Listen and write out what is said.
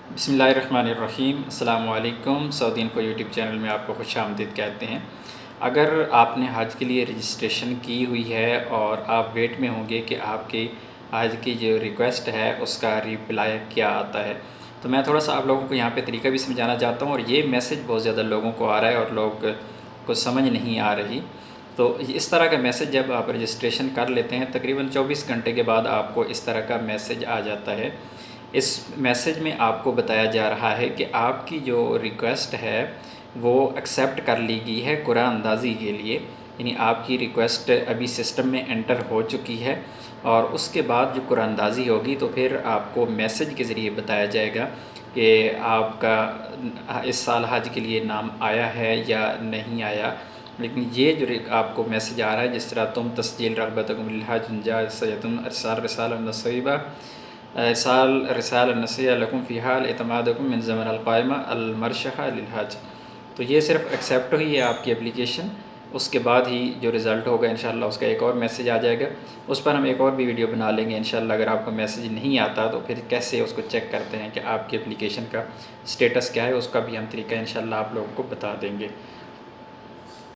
बिस्मिल्लाहिर्रहमानिर्रहीम। अस्सलामु अलैकुम। सऊदी इन्फो यूट्यूब चैनल में आपको खुशामदीद कहते हैं। अगर आपने हज के लिए रजिस्ट्रेशन की हुई है और आप वेट में होंगे कि आपकी हज की जो रिक्वेस्ट है उसका रिप्लाई क्या आता है, तो मैं थोड़ा सा आप लोगों को यहाँ पे तरीका भी समझाना चाहता हूँ। और ये मैसेज बहुत ज़्यादा लोगों को आ रहा है और लोग को समझ नहीं आ रही। तो इस तरह का मैसेज जब आप रजिस्ट्रेशन कर लेते हैं, तकरीबन 24 घंटे के बाद आपको इस तरह का मैसेज आ जाता है। इस मैसेज में आपको बताया जा रहा है कि आपकी जो रिक्वेस्ट है वो एक्सेप्ट कर ली गई है कुरान अंदाज़ी के लिए, यानी आपकी रिक्वेस्ट अभी सिस्टम में एंटर हो चुकी है। और उसके बाद जो कुरान अंदाज़ी होगी तो फिर आपको मैसेज के ज़रिए बताया जाएगा कि आपका इस साल हज के लिए नाम आया है या नहीं आया। लेकिन ये जो आपको मैसेज आ रहा है, जिस तरह तुम तस्जील रग़बतकुम लिल हज जा सयतुम अरसाल रिसाला नसीबा साल रिसाल नसिया लकुम फ़ी हाल एतमादकुम मिन ज़मन अलक़ाइमा अलमरशहा लिल हज। तो ये सिर्फ एक्सेप्ट हुई है आपकी एप्लीकेशन, उसके बाद ही जो रिज़ल्ट होगा इंशाल्लाह उसका एक और मैसेज आ जाएगा। उस पर हम एक और भी वीडियो बना लेंगे इंशाल्लाह। अगर आपको मैसेज नहीं आता तो फिर कैसे उसको चेक करते हैं कि आपकी एप्लीकेशन का स्टेटस क्या है, उसका भी हम तरीका इंशाल्लाह आप लोगों को बता देंगे।